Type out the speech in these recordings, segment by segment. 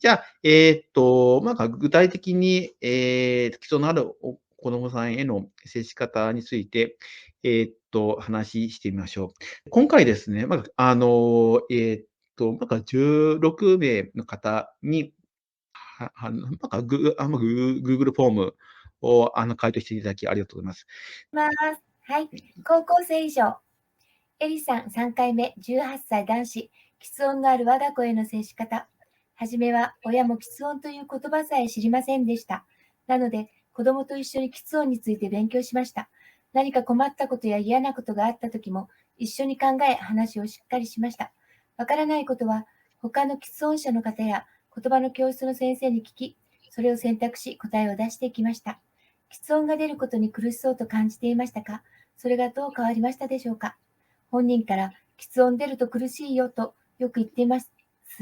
じゃあ、具体的に、基礎のある子供さんへの接し方について、話してみましょう。今回ですね、16名の方に、Google フォームを、回答していただきありがとうございます。ます。はい。高校生以上。エリさん3回目、18歳男子。喫音のある我が子への接し方。はじめは親も喫音という言葉さえ知りませんでした。なので、子供と一緒に喫音について勉強しました。何か困ったことや嫌なことがあった時も、一緒に考え話をしっかりしました。わからないことは、他の喫音者の方や言葉の教室の先生に聞き、それを選択し答えを出していきました。喫音が出ることに苦しそうと感じていましたか？それがどう変わりましたでしょうか？本人から喫音出ると苦しいよとよく言っています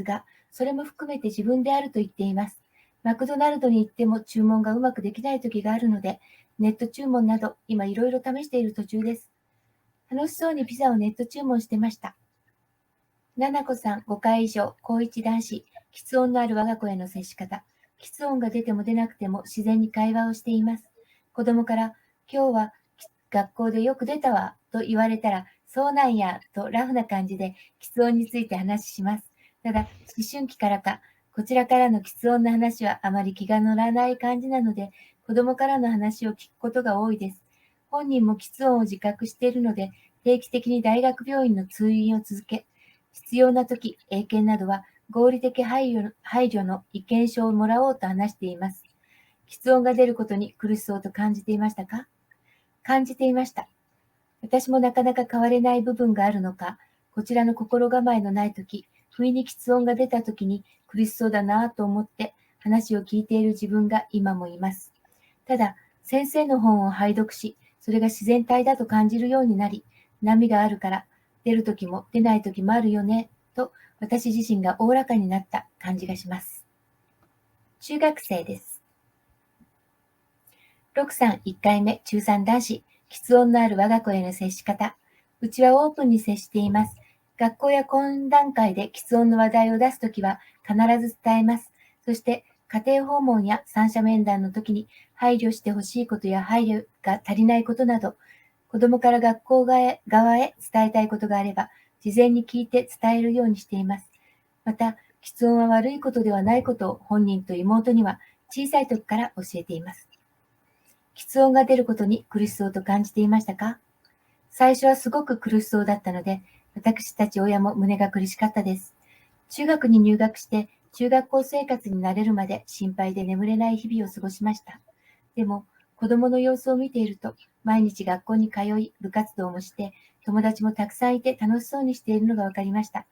が、それも含めて自分であると言っています。マクドナルドに行っても注文がうまくできない時があるので、ネット注文など今いろいろ試している途中です。楽しそうにピザをネット注文してました。ななこさん5回以上、高1男子、喫音のある我が子への接し方。喫音が出ても出なくても自然に会話をしています。子供から、今日は学校でよく出たわ、と言われたら、そうなんや、とラフな感じで喫音について話します。ただ、思春期からか、こちらからの喫音の話はあまり気が乗らない感じなので、子供からの話を聞くことが多いです。本人も喫音を自覚しているので、定期的に大学病院の通院を続け、必要なとき、英検などは合理的配慮の意見書をもらおうと話しています。喫音が出ることに苦しそうと感じていましたか？感じていました。私もなかなか変われない部分があるのか、こちらの心構えのないとき、不意に喫音が出たときに苦しそうだなぁと思って話を聞いている自分が今もいます。ただ、先生の本を拝読し、それが自然体だと感じるようになり、波があるから、出るときも出ないときもあるよね、と私自身がおおらかになった感じがします。中学生です。6さん1回目、中3男子、喫音のある我が子への接し方。うちはオープンに接しています。学校や懇談会で喫音の話題を出すときは必ず伝えます。そして、家庭訪問や三者面談の時に配慮してほしいことや配慮が足りないことなど、子供から学校側へ伝えたいことがあれば、事前に聞いて伝えるようにしています。また、喫音は悪いことではないことを本人と妹には小さい時から教えています。喫音が出ることに苦しそうと感じていましたか？最初はすごく苦しそうだったので、私たち親も胸が苦しかったです。中学に入学して、中学校生活に慣れるまで心配で眠れない日々を過ごしました。でも、子供の様子を見ていると、毎日学校に通い、部活動もして、友達もたくさんいて楽しそうにしているのが分かりました。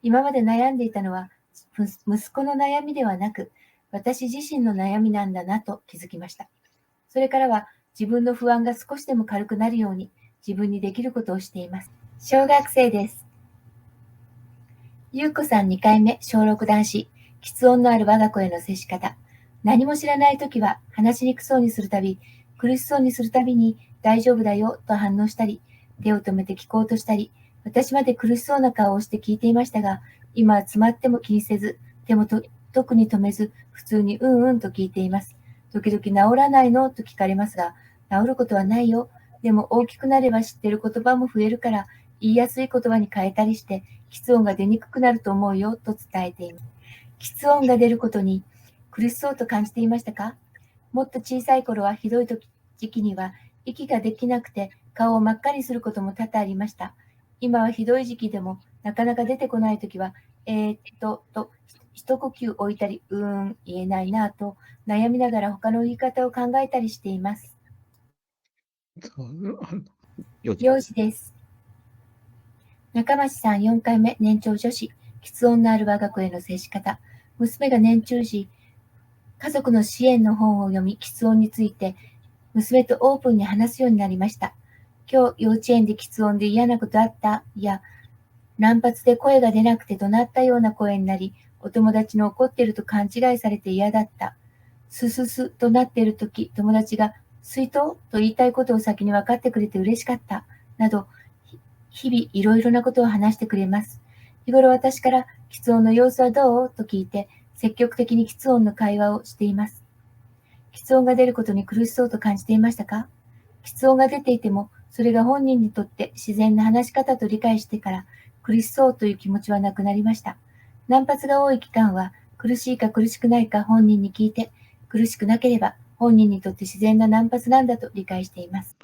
今まで悩んでいたのは、息子の悩みではなく、私自身の悩みなんだなと気づきました。それからは自分の不安が少しでも軽くなるように自分にできることをしています。小学生です。ゆうこさん2回目、小6男子。喫音のある我が子への接し方。何も知らないときは話しにくそうにするたび、苦しそうにするたびに大丈夫だよと反応したり、手を止めて聞こうとしたり、私まで苦しそうな顔をして聞いていましたが、今は詰まっても気にせず、手も特に止めず、普通にうんうんと聞いています。時々治らないのと聞かれますが、治ることはないよ。でも大きくなれば知ってる言葉も増えるから、言いやすい言葉に変えたりして、喫音が出にくくなると思うよと伝えています。喫音が出ることに苦しそうと感じていましたか？もっと小さい頃はひどい時期には息ができなくて顔を真っ赤にすることも多々ありました。今はひどい時期でもなかなか出てこないときは、一呼吸置いたり、言えないなぁと悩みながら他の言い方を考えたりしています。幼児です。中町さん4回目、年長女子、喫音のある我が子への接し方。娘が年中時、家族の支援の本を読み、喫音について、娘とオープンに話すようになりました。今日、幼稚園で喫音で嫌なことあった？や、乱発で声が出なくて怒鳴ったような声になり、お友達の怒ってると勘違いされて嫌だった。すすすとなっているとき、友達が水筒と言いたいことを先に分かってくれて嬉しかった。など、日々いろいろなことを話してくれます。日頃私から、喫音の様子はどうと聞いて、積極的に喫音の会話をしています。喫音が出ることに苦しそうと感じていましたか？喫音が出ていても、それが本人にとって自然な話し方と理解してから苦しそうという気持ちはなくなりました。難発が多い期間は苦しいか苦しくないか本人に聞いて、苦しくなければ本人にとって自然な難発なんだと理解しています。